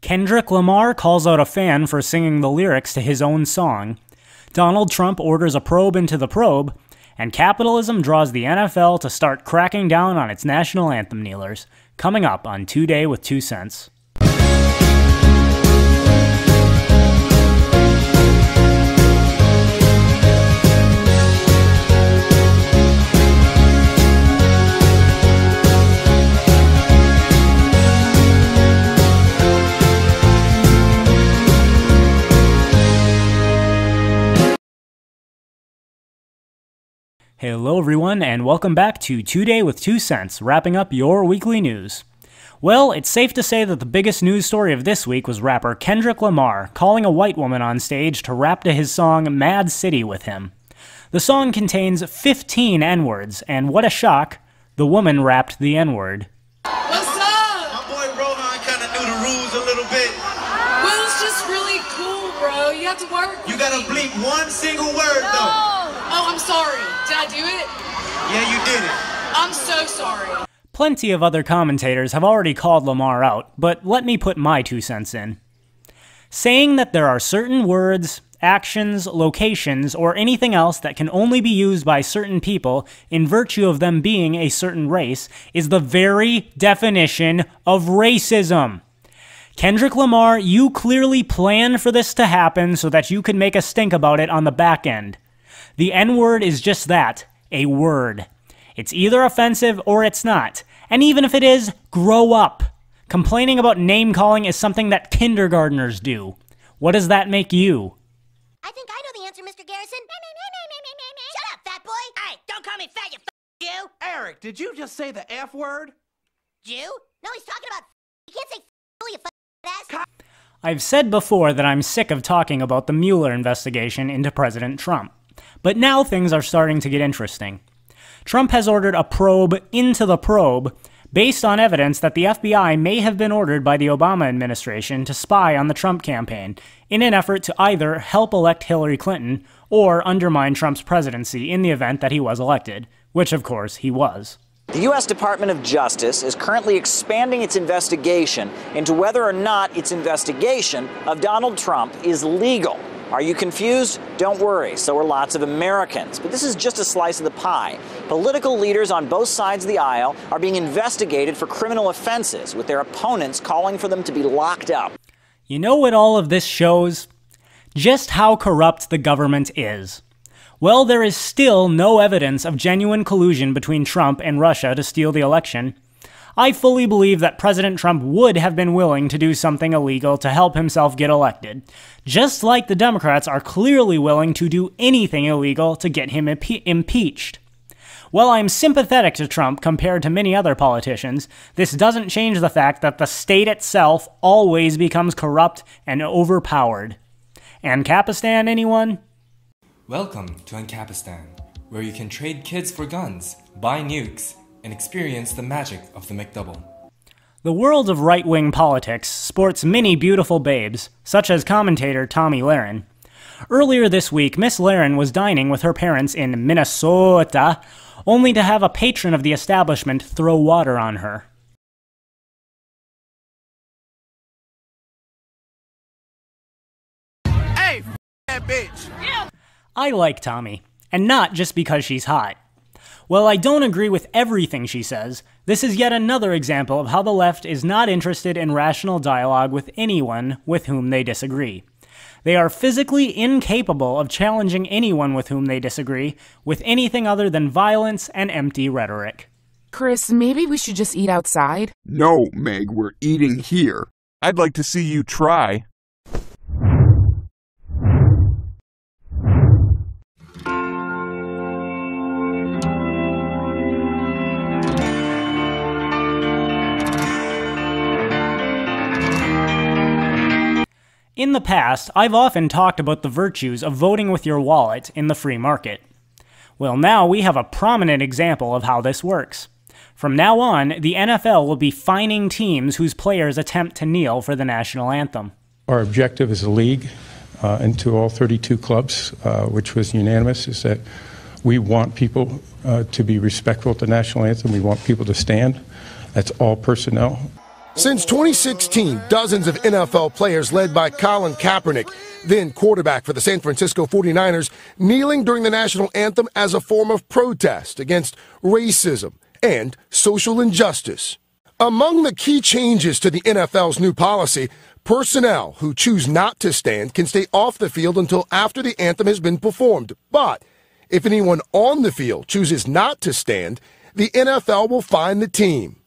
Kendrick Lamar calls out a fan for singing the lyrics to his own song. Donald Trump orders a probe into the probe, and capitalism draws the NFL to start cracking down on its national anthem kneelers. Coming up on Today with 2 Cents. Hello everyone, and welcome back to Today with 2 Cents, wrapping up your weekly news. Well, it's safe to say that the biggest news story of this week was rapper Kendrick Lamar calling a white woman on stage to rap to his song Mad City with him. The song contains 15 N-words, and what a shock, the woman rapped the N-word. What's up? My boy Rohan kind of knew the rules a little bit. Well, it's just really cool, bro. You have to work. You gotta bleep one single word, though. Oh, I'm sorry. Did I do it? Yeah, you did it. I'm so sorry. Plenty of other commentators have already called Lamar out, but let me put my 2 cents in. Saying that there are certain words, actions, locations, or anything else that can only be used by certain people in virtue of them being a certain race is the very definition of racism. Kendrick Lamar, you clearly planned for this to happen so that you could make a stink about it on the back end. The N-word is just that, a word. It's either offensive or it's not. And even if it is, grow up. Complaining about name-calling is something that kindergartners do. What does that make you? I think I know the answer, Mr. Garrison. Shut up, fat boy! Hey, don't call me fat, you Jew! Eric, did you just say the F word? Jew? No, he's talking about you can't say you ass. I've said before that I'm sick of talking about the Mueller investigation into President Trump. But now things are starting to get interesting. Trump has ordered a probe into the probe based on evidence that the FBI may have been ordered by the Obama administration to spy on the Trump campaign in an effort to either help elect Hillary Clinton or undermine Trump's presidency in the event that he was elected, which of course he was. The U.S. Department of Justice is currently expanding its investigation into whether or not its investigation of Donald Trump is legal. Are you confused? Don't worry, so are lots of Americans. But this is just a slice of the pie. Political leaders on both sides of the aisle are being investigated for criminal offenses, with their opponents calling for them to be locked up. You know what all of this shows? Just how corrupt the government is. Well, there is still no evidence of genuine collusion between Trump and Russia to steal the election. I fully believe that President Trump would have been willing to do something illegal to help himself get elected, just like the Democrats are clearly willing to do anything illegal to get him impeached. While I'm sympathetic to Trump compared to many other politicians, this doesn't change the fact that the state itself always becomes corrupt and overpowered. Ancapistan, anyone? Welcome to Ancapistan, where you can trade kids for guns, buy nukes, and experience the magic of the McDouble. The world of right-wing politics sports many beautiful babes, such as commentator Tomi Lahren. Earlier this week, Miss Lahren was dining with her parents in Minnesota, only to have a patron of the establishment throw water on her. Hey, that bitch! I like Tomi, and not just because she's hot. While I don't agree with everything she says, this is yet another example of how the left is not interested in rational dialogue with anyone with whom they disagree. They are physically incapable of challenging anyone with whom they disagree with anything other than violence and empty rhetoric. Chris, maybe we should just eat outside? No, Meg, we're eating here. I'd like to see you try. In the past, I've often talked about the virtues of voting with your wallet in the free market. Well, now we have a prominent example of how this works. From now on, the NFL will be fining teams whose players attempt to kneel for the national anthem. Our objective as a league, and to all 32 clubs, which was unanimous, is that we want people to be respectful to the national anthem. We want people to stand. That's all personnel. Since 2016, dozens of NFL players led by Colin Kaepernick, then quarterback for the San Francisco 49ers, kneeling during the national anthem as a form of protest against racism and social injustice. Among the key changes to the NFL's new policy, personnel who choose not to stand can stay off the field until after the anthem has been performed. But if anyone on the field chooses not to stand, the NFL will fine the team.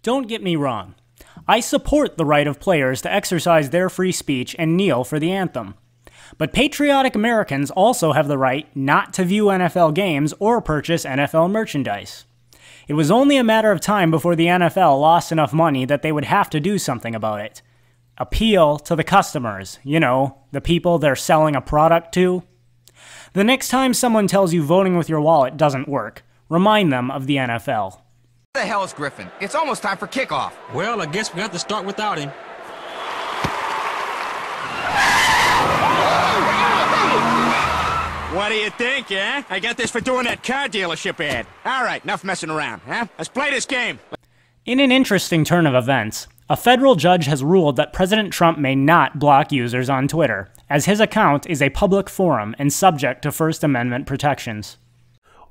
Don't get me wrong. I support the right of players to exercise their free speech and kneel for the anthem. But patriotic Americans also have the right not to view NFL games or purchase NFL merchandise. It was only a matter of time before the NFL lost enough money that they would have to do something about it. Appeal to the customers, you know, the people they're selling a product to. The next time someone tells you voting with your wallet doesn't work, remind them of the NFL. Where the hell is Griffin? It's almost time for kickoff. Well, I guess we have to start without him. What do you think, eh? I got this for doing that car dealership ad. All right, enough messing around, huh? Let's play this game. In an interesting turn of events, a federal judge has ruled that President Trump may not block users on Twitter, as his account is a public forum and subject to First Amendment protections.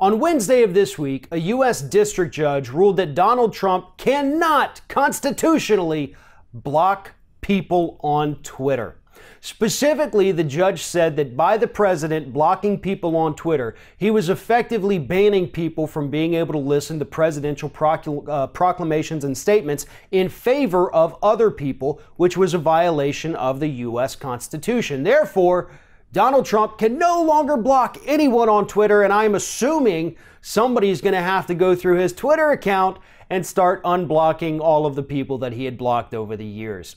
On Wednesday of this week, a U.S. district judge ruled that Donald Trump cannot constitutionally block people on Twitter. Specifically, the judge said that by the president blocking people on Twitter, he was effectively banning people from being able to listen to presidential proclamations and statements in favor of other people, which was a violation of the U.S. Constitution. Therefore, Donald Trump can no longer block anyone on Twitter, and I'm assuming somebody's going to have to go through his Twitter account and start unblocking all of the people that he had blocked over the years.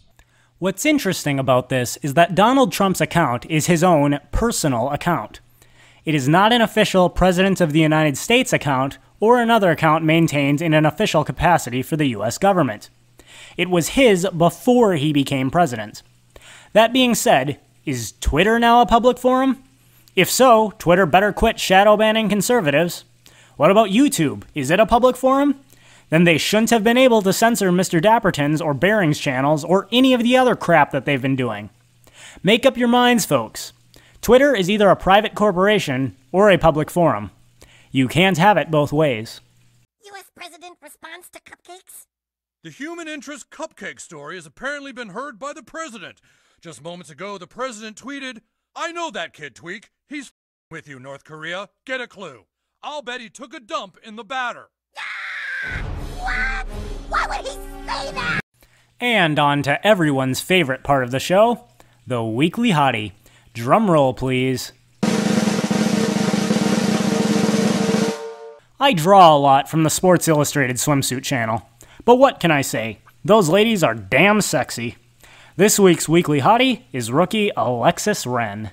What's interesting about this is that Donald Trump's account is his own personal account. It is not an official President of the United States account or another account maintained in an official capacity for the U.S. government. It was his before he became president. That being said, is Twitter now a public forum? If so, Twitter better quit shadow banning conservatives. What about YouTube? Is it a public forum? Then they shouldn't have been able to censor Mr. Dapperton's or Barring's channels or any of the other crap that they've been doing. Make up your minds, folks. Twitter is either a private corporation or a public forum. You can't have it both ways. U.S. President responds to cupcakes? The human interest cupcake story has apparently been heard by the president. Just moments ago, the president tweeted, "I know that kid, Tweak. He's with you, North Korea. Get a clue. I'll bet he took a dump in the batter." What? Why would he say that? And on to everyone's favorite part of the show, the Weekly Hottie. Drum roll, please. I draw a lot from the Sports Illustrated swimsuit channel. But what can I say? Those ladies are damn sexy. This week's Weekly Hottie is rookie Alexis Wren.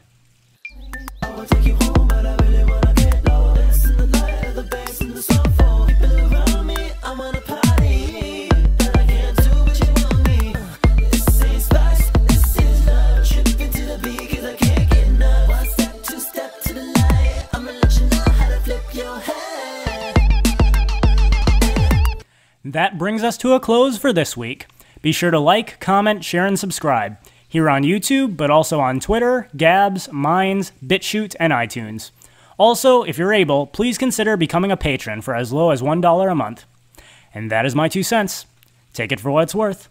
That brings us to a close for this week. Be sure to like, comment, share, and subscribe. Here on YouTube, but also on Twitter, Gabs, Minds, BitChute, and iTunes. Also, if you're able, please consider becoming a patron for as low as $1 a month. And that is my 2 cents. Take it for what it's worth.